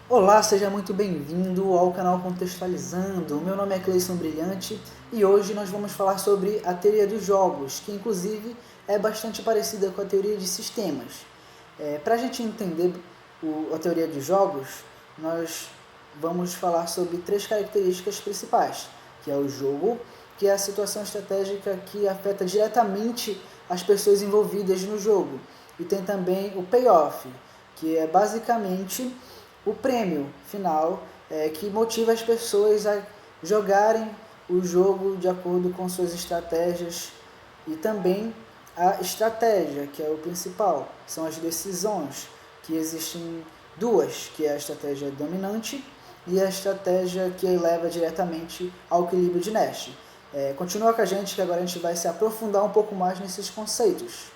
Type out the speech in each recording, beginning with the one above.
Olá, seja muito bem-vindo ao canal Contextualizando. Meu nome é Cleison Brilhante e hoje nós vamos falar sobre a teoria dos jogos, que inclusive é bastante parecida com a teoria de sistemas. Para a gente entender a teoria dos jogos, nós vamos falar sobre três características principais, que é o jogo, que é a situação estratégica que afeta diretamente as pessoas envolvidas no jogo, e tem também o payoff, que é basicamente o prêmio final que motiva as pessoas a jogarem o jogo de acordo com suas estratégias, e também a estratégia, que é o principal, são as decisões, que existem duas, que é a estratégia dominante e a estratégia que leva diretamente ao equilíbrio de Nash. Continua com a gente que agora a gente vai se aprofundar um pouco mais nesses conceitos.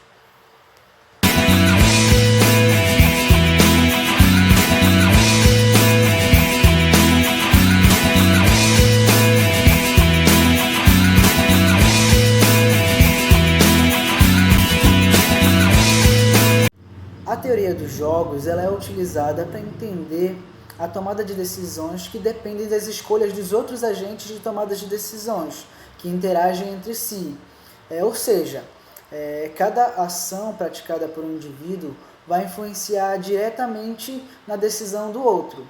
A teoria dos jogos ela é utilizada para entender a tomada de decisões que dependem das escolhas dos outros agentes de tomada de decisões, que interagem entre si. Ou seja, cada ação praticada por um indivíduo vai influenciar diretamente na decisão do outro.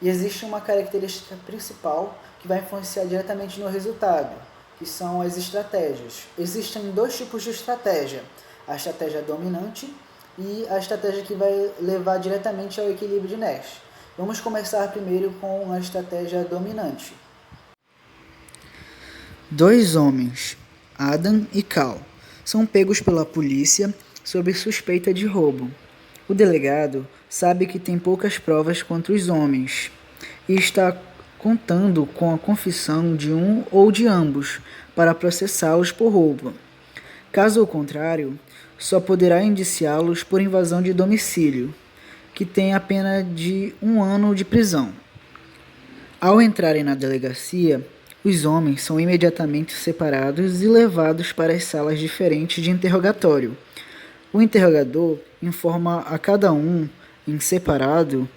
E existe uma característica principal que vai influenciar diretamente no resultado, que são as estratégias. Existem dois tipos de estratégia: a estratégia dominante e a estratégia que vai levar diretamente ao equilíbrio de Nash. Vamos começar primeiro com a estratégia dominante. Dois homens, Adam e Cal, são pegos pela polícia sob suspeita de roubo. O delegado sabe que tem poucas provas contra os homens e está contando com a confissão de um ou de ambos para processá-los por roubo. Caso contrário, só poderá indiciá-los por invasão de domicílio, que tem a pena de 1 ano de prisão. Ao entrarem na delegacia, os homens são imediatamente separados e levados para as salas diferentes de interrogatório. O interrogador informa a cada um, em separado,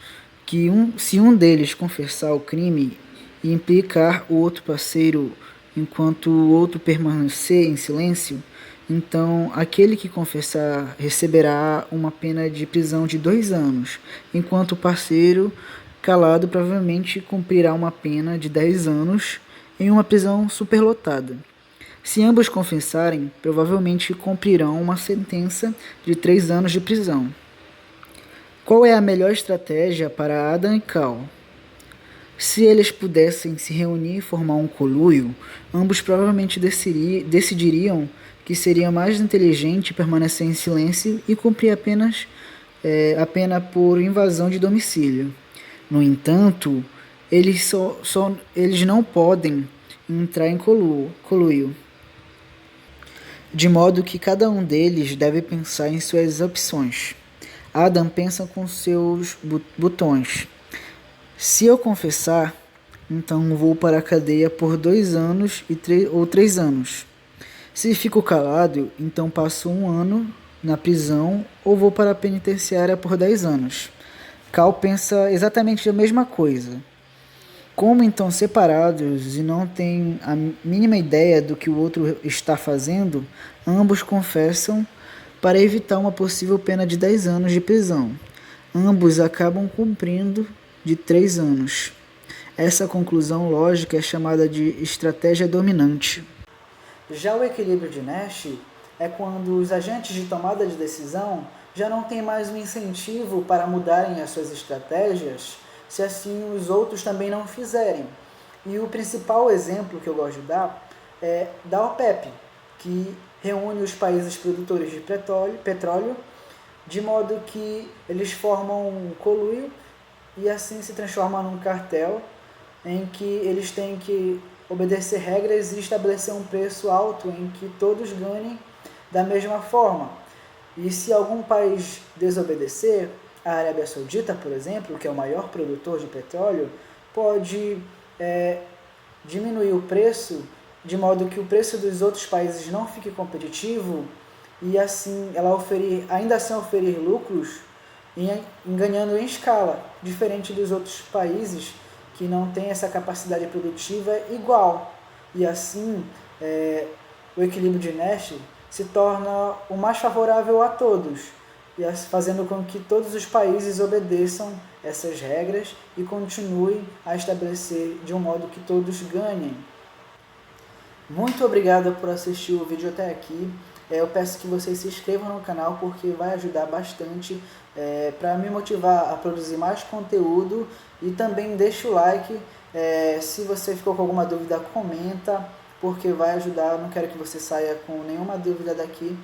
que se um deles confessar o crime e implicar o outro parceiro enquanto o outro permanecer em silêncio, então aquele que confessar receberá uma pena de prisão de 2 anos, enquanto o parceiro calado provavelmente cumprirá uma pena de 10 anos em uma prisão superlotada. Se ambos confessarem, provavelmente cumprirão uma sentença de 3 anos de prisão. Qual é a melhor estratégia para Adam e Cal? Se eles pudessem se reunir e formar um conluio, ambos provavelmente decidiriam que seria mais inteligente permanecer em silêncio e cumprir apenas a pena por invasão de domicílio. No entanto, eles não podem entrar em conluio, de modo que cada um deles deve pensar em suas opções. Adam pensa com seus botões. Se eu confessar, então vou para a cadeia por 2 anos ou 3 anos. Se fico calado, então passo 1 ano na prisão ou vou para a penitenciária por 10 anos. Cal pensa exatamente a mesma coisa. Como então separados e não têm a mínima ideia do que o outro está fazendo, ambos confessam para evitar uma possível pena de 10 anos de prisão. Ambos acabam cumprindo de 3 anos. Essa conclusão lógica é chamada de estratégia dominante. Já o equilíbrio de Nash é quando os agentes de tomada de decisão já não têm mais um incentivo para mudarem as suas estratégias, se assim os outros também não fizerem. E o principal exemplo que eu gosto de dar é da OPEP, que reúne os países produtores de petróleo, de modo que eles formam um conluio e assim se transforma num cartel em que eles têm que obedecer regras e estabelecer um preço alto em que todos ganhem da mesma forma. E se algum país desobedecer, a Arábia Saudita, por exemplo, que é o maior produtor de petróleo, pode diminuir o preço de modo que o preço dos outros países não fique competitivo e assim ela ainda assim oferir lucros e ganhando em escala, diferente dos outros países que não têm essa capacidade produtiva igual. E assim, o equilíbrio de Nash se torna o mais favorável a todos, e fazendo com que todos os países obedeçam essas regras e continuem a estabelecer de um modo que todos ganhem. Muito obrigado por assistir o vídeo até aqui. Eu peço que vocês se inscrevam no canal porque vai ajudar bastante para me motivar a produzir mais conteúdo, e também deixa o like. Se você ficou com alguma dúvida, comenta, porque vai ajudar. Não quero que você saia com nenhuma dúvida daqui,